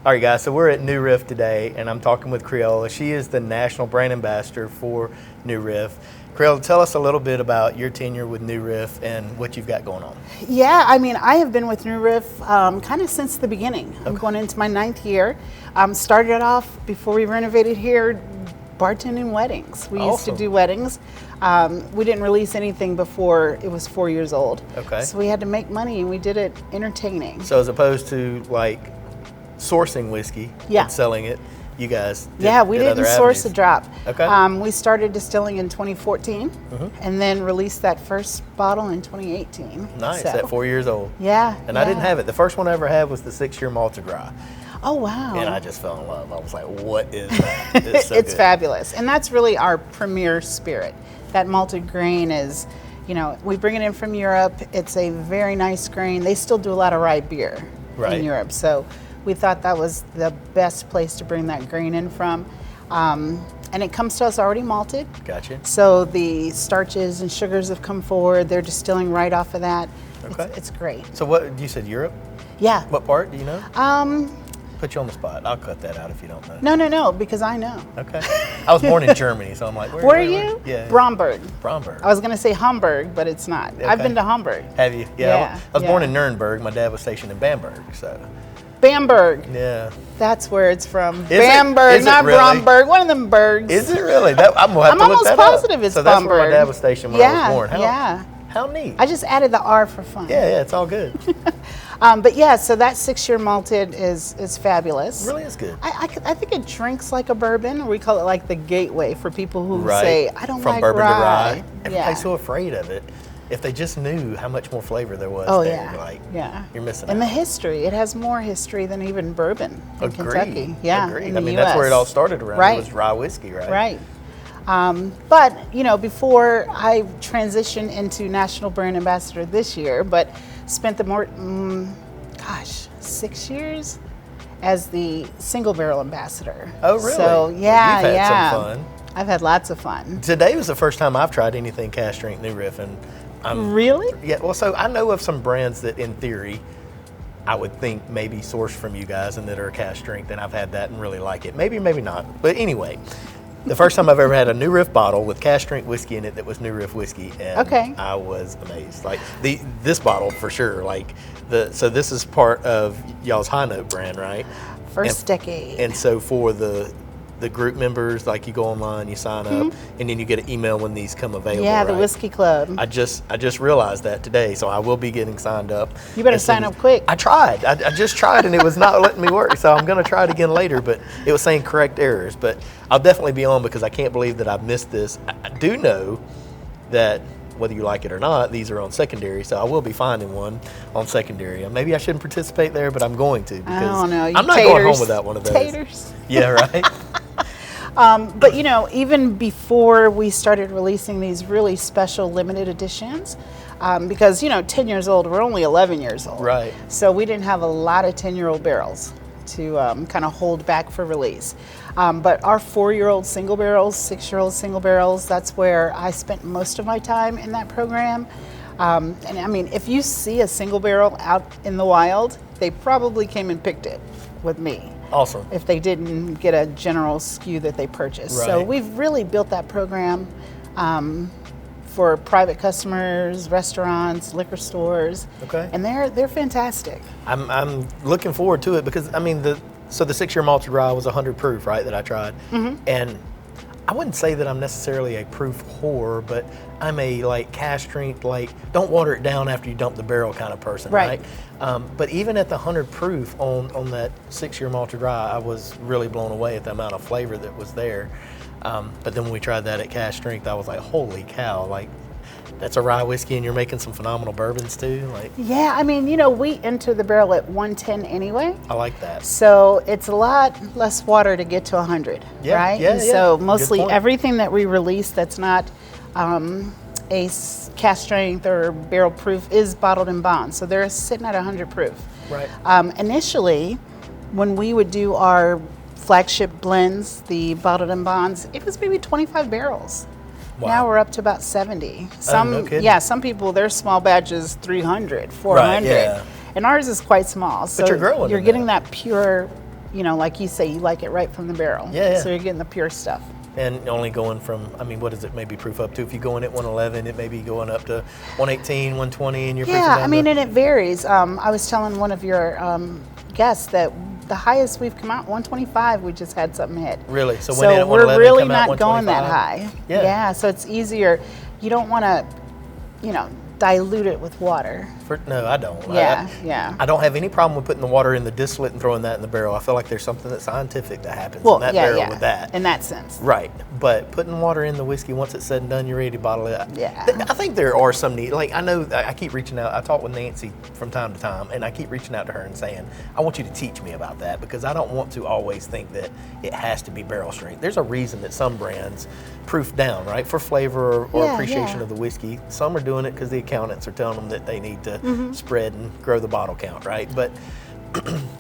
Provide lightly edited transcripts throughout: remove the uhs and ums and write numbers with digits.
All right, guys, so we're at New Riff today, and I'm talking with Creola. She is the National Brand Ambassador for New Riff. Creola, tell us a little bit about your tenure with New Riff and what you've got going on. Yeah, I mean, I have been with New Riff kind of since the beginning. I'm going into my 9th year. Started off, before we renovated here, bartending weddings. We used to do weddings. We didn't release anything before it was 4 years old. Okay. So we had to make money, and we did it entertaining. So as opposed to like sourcing whiskey and selling it, you guys we didn't source a drop. Okay. We started distilling in 2014 and then released that first bottle in 2018. Nice, at 4 years old. Yeah. And I didn't have it. The first one I ever had was the 6-year malted rye. Oh, wow. And I just fell in love. I was like, what is that? It's so it's good. fabulous. And that's really our premier spirit. That malted grain is, you know, we bring it in from Europe. It's a very nice grain. They still do a lot of rye beer in Europe. So we thought that was the best place to bring that grain in from. And it comes to us already malted. Gotcha. So the starches and sugars have come forward. They're distilling right off of that. Okay. It's great. So what, you said Europe? Yeah. What part, do you know? Put you on the spot. I'll cut that out if you don't know. No, because I know. Okay. I was born in Germany, so I'm like, where are you? Yeah. Bromberg. Bromberg. I was going to say Hamburg, but it's not. Okay. I've been to Hamburg. Have you? Yeah. I was born in Nuremberg. My dad was stationed in Bamberg, so. Bamberg. Yeah. That's where it's from. Is Bamberg, it not really? Bromberg. One of them bergs. Is it really? I'm gonna have to look that up. I'm almost positive it's so that's Bamberg. where my dad was stationed when I was born. How neat. I just added the R for fun. Yeah, it's all good. But yeah, so that 6-year malted is fabulous. It really is good. I think it drinks like a bourbon. We call it like the gateway for people who say, I don't From like bourbon rye. to rye. Everybody's so afraid of it. If they just knew how much more flavor there was there, you're missing out. And the history, it has more history than even bourbon in Kentucky. Agreed. I mean, that's where it all started around. It was rye whiskey, right? Right. But, you know, before I transitioned into National Brand Ambassador this year, but spent the 6 years as the single barrel ambassador. Oh, really? So, You've had some fun. I've had lots of fun. Today was the first time I've tried anything cask strength New Riff, and really? Yeah. Well, so I know of some brands that, in theory, I would think maybe sourced from you guys and that are cask strength, and I've had that and really like it. Maybe, maybe not. But anyway, the first time I've ever had a New Riff bottle with cask strength whiskey in it that was New Riff whiskey, and I was amazed. Like this bottle for sure. Like so this is part of y'all's High Note brand, right? First decade. And so for the group members, like you go online, you sign up, and then you get an email when these come available. Yeah, the Whiskey Club. I just realized that today, so I will be getting signed up. You better sign up quick. I tried. I just tried, and it was not letting me work, so I'm going to try it again later, but it was saying correct errors. But I'll definitely be on because I can't believe that I've missed this. I do know that whether you like it or not, these are on secondary, so I will be finding one on secondary. Maybe I shouldn't participate there, but I'm going to because I don't know. I'm not going home without one of those. Taters. Yeah, right. But you know, even before we started releasing these really special limited editions, because you know, 10 years old, we're only 11 years old. Right. So we didn't have a lot of 10-year-old barrels to kind of hold back for release. But our 4-year-old single barrels, 6-year-old single barrels, that's where I spent most of my time in that program. And I mean, if you see a single barrel out in the wild, they probably came and picked it with me. Awesome. If they didn't get a general SKU that they purchased. Right. So we've really built that program for private customers, restaurants, liquor stores. Okay. And they're fantastic. I'm looking forward to it because I mean the 6-year malted rye was 100 proof, right, that I tried. And I wouldn't say that I'm necessarily a proof whore, but I'm a like cask strength, like don't water it down after you dump the barrel kind of person, right? But even at the 100 proof on that 6-year malted rye, I was really blown away at the amount of flavor that was there. But then when we tried that at cask strength, I was like, holy cow, like that's a rye whiskey and you're making some phenomenal bourbons too? Like, yeah, I mean, you know, we enter the barrel at 110 anyway. I like that. So it's a lot less water to get to 100, right? Yeah, and so mostly everything that we release that's not a cask strength or barrel proof is bottled in bond. So they're sitting at 100 proof. Right. Initially, when we would do our flagship blends, the bottled in bonds, it was maybe 25 barrels. Wow. Now we're up to about 70. No kidding. Some people, their small batches 300, 400. Right, yeah. And ours is quite small. So but you're growing. You're getting that pure you know, like you say, you like it right from the barrel. Yeah. So you're getting the pure stuff. And only going from, I mean, what does it maybe proof up to? If you go in at 111, it may be going up to 118, 120, and you're proofing down I mean, and it varies. I was telling one of your guests that the highest we've come out, 125, we just had something hit. Really? So So went in at we're 111, really come out not going that 125? high. Yeah. So it's easier. You don't want to, you know, dilute it with water. No, I don't. Yeah. I don't have any problem with putting the water in the distillate and throwing that in the barrel. I feel like there's something that's scientific that happens in that barrel with that. In that sense. Right. But putting water in the whiskey, once it's said and done, you're ready to bottle it. Yeah. I think there are some need. Like, I know I keep reaching out. I talk with Nancy from time to time, and I keep reaching out to her and saying, I want you to teach me about that, because I don't want to always think that it has to be barrel strength. There's a reason that some brands proof down, right, for flavor or appreciation of the whiskey. Some are doing it because the accountants are telling them that they need to spread and grow the bottle count, right? But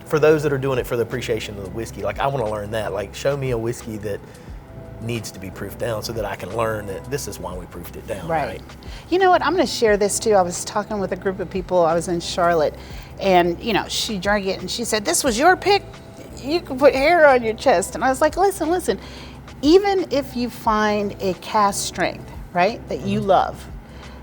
for those that are doing it for the appreciation of the whiskey, like, I want to learn that. Like, show me a whiskey that needs to be proofed down so that I can learn that this is why we proofed it down, right? You know what, I'm going to share this too. I was talking with a group of people. I was in Charlotte, and you know, she drank it and she said, this was your pick, you can put hair on your chest. And I was like, listen, even if you find a cask strength, right, that you love,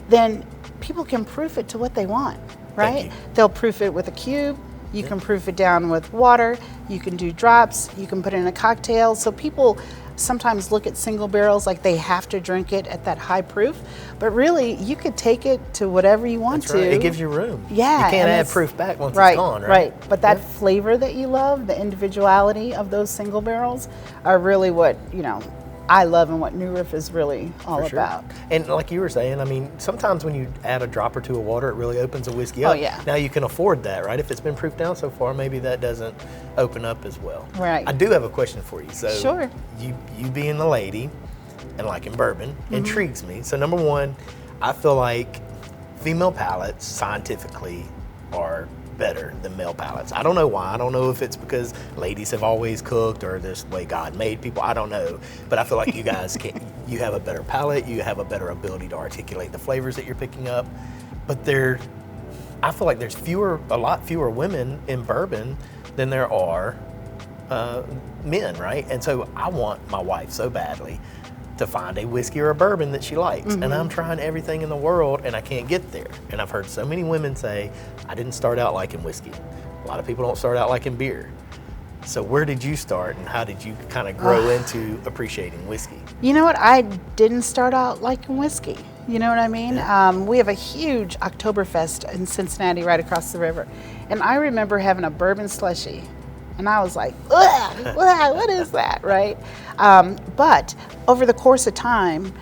then people can proof it to what they want, right? They'll proof it with a cube. You can proof it down with water. You can do drops. You can put it in a cocktail. So people sometimes look at single barrels like they have to drink it at that high proof, but really you could take it to whatever you want to. It gives you room. Yeah. You can't add proof back once it's gone, right? Right. But that flavor that you love, the individuality of those single barrels, are really what, you know, I love and what New Riff is really all about. And like you were saying, I mean, sometimes when you add a drop or two of water, it really opens a whiskey up. Oh, yeah. Now you can afford that, right? If it's been proofed down so far, maybe that doesn't open up as well. Right. I do have a question for you. So Sure. You being the lady and liking bourbon intrigues me. So number one, I feel like female palates scientifically are better than male palates. I don't know why. I don't know if it's because ladies have always cooked or this way God made people. I don't know. But I feel like you guys you have a better palate. You have a better ability to articulate the flavors that you're picking up. But I feel like there's a lot fewer women in bourbon than there are men, right? And so I want my wife so badly to find a whiskey or a bourbon that she likes. And I'm trying everything in the world and I can't get there. And I've heard so many women say, I didn't start out liking whiskey. A lot of people don't start out liking beer. So where did you start and how did you kind of grow into appreciating whiskey? You know what, I didn't start out liking whiskey. You know what I mean? Yeah. We have a huge Oktoberfest in Cincinnati right across the river. And I remember having a bourbon slushie. And I was like, ugh, what is that, right? But over the course of time,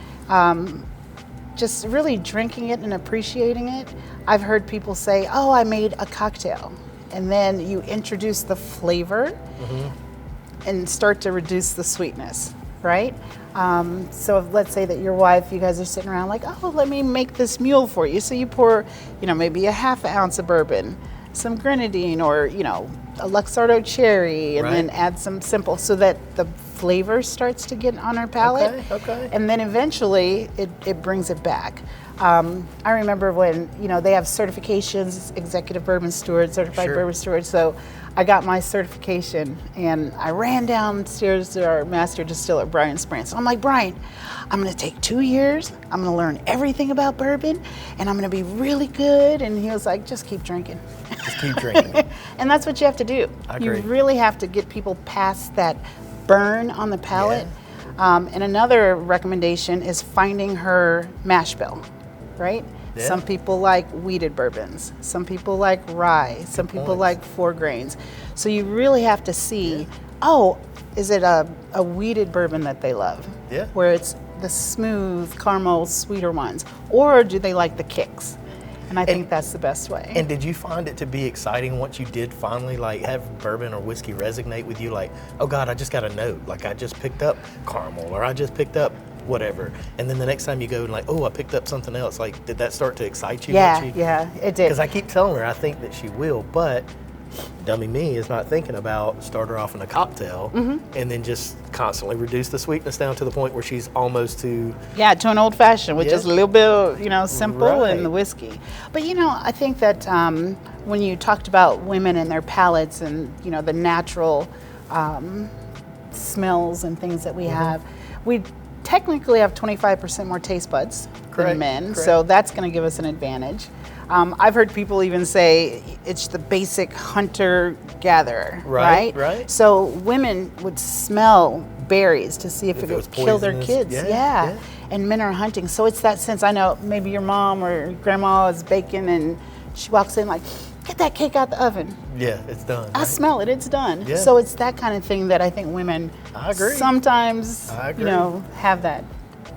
just really drinking it and appreciating it, I've heard people say, oh, I made a cocktail. And then you introduce the flavor and start to reduce the sweetness, right? So let's say that your wife, you guys are sitting around like, oh, let me make this mule for you. So you pour, you know, maybe a half an ounce of bourbon, some grenadine, or, you know, a Luxardo cherry, and then add some simple so that the flavor starts to get on our palate. Okay. And then eventually it brings it back. I remember when, you know, they have certifications, executive bourbon steward, certified bourbon steward. So I got my certification and I ran downstairs to our master distiller, Brian Sprance. I'm like, Brian, I'm going to take 2 years. I'm going to learn everything about bourbon and I'm going to be really good. And he was like, just keep drinking. Just keep drinking. And that's what you have to do. I agree. You really have to get people past that burn on the palate. And another recommendation is finding her mash bill, right? Yeah. Some people like wheated bourbons. Some people like rye. Some people like 4 grains. So you really have to see, oh, is it a wheated bourbon that they love? Yeah. Where it's the smooth, caramel, sweeter ones. Or do they like the kicks? And I think that's the best way. And did you find it to be exciting once you did finally like have bourbon or whiskey resonate with you? Like, oh God, I just got a note. Like I just picked up caramel or I just picked up whatever. And then the next time you go and like, oh, I picked up something else. Like, did that start to excite you? Yeah, it did. Because I keep telling her I think that she will, but dummy me is not thinking about start her off in a cocktail and then just constantly reduce the sweetness down to the point where she's almost to an old fashioned, which is a little bit, you know, simple in the whiskey. But you know, I think that when you talked about women and their palates and, you know, the natural smells and things that we have. We technically have 25% more taste buds than men, so that's going to give us an advantage. I've heard people even say it's the basic hunter-gatherer, right? Right. So women would smell berries to see if it would kill their kids. Yeah. And men are hunting. So it's that sense. I know maybe your mom or grandma is baking and she walks in like, get that cake out the oven. Yeah, it's done. I smell it, it's done. Yeah. So it's that kind of thing that I think women sometimes, have that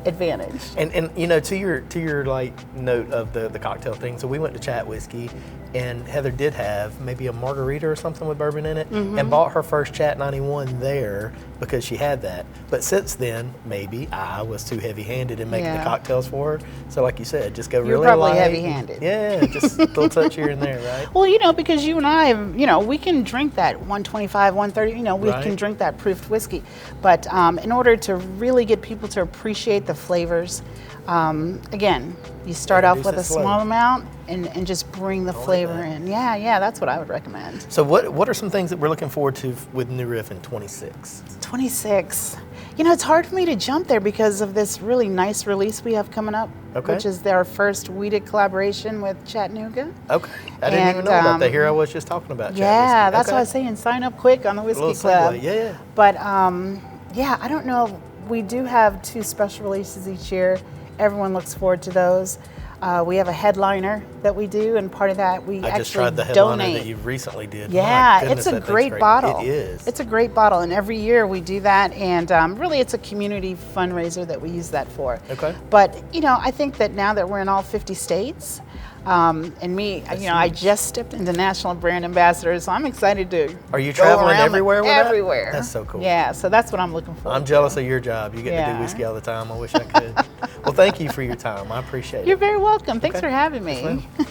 advantage. And to your like note of the cocktail thing, so we went to Chat Whiskey, and Heather did have maybe a margarita or something with bourbon in it, and bought her first Chat 91 there because she had that. But since then, maybe I was too heavy-handed in making the cocktails for her. So like you said, just go really light. You're probably heavy-handed. Yeah, just a little touch here and there, right? Well, because you and I, we can drink that 125, 130, we can drink that proofed whiskey. But in order to really get people to appreciate the flavors, again, you start off with a small amount and just bring the flavor in. Yeah, that's what I would recommend. So what are some things that we're looking forward to with New Riff in 26? 26. It's hard for me to jump there because of this really nice release we have coming up, which is our first weeded collaboration with Chattanooga. Okay. I didn't even know about that. Here I was just talking about Chat Yeah, that's why I was saying sign up quick on the Whiskey Club. Yeah. But I don't know. We do have 2 special releases each year. Everyone looks forward to those. We have a headliner that we do, and part of that we actually I just tried the headliner donate. that you recently did. Yeah, My goodness, it's a great bottle. It is. It's a great bottle, and every year we do that, and really it's a community fundraiser that we use that for. Okay. But, I think that now that we're in all 50 states, and me, I just stepped into National Brand Ambassador, so I'm excited to Are you traveling everywhere with everywhere. that? That's so cool. Yeah, so that's what I'm looking for. I'm jealous of your job. You get to do whiskey all the time. I wish I could. Well, thank you for your time. I appreciate it. You're very welcome. Thanks for having me. Yes,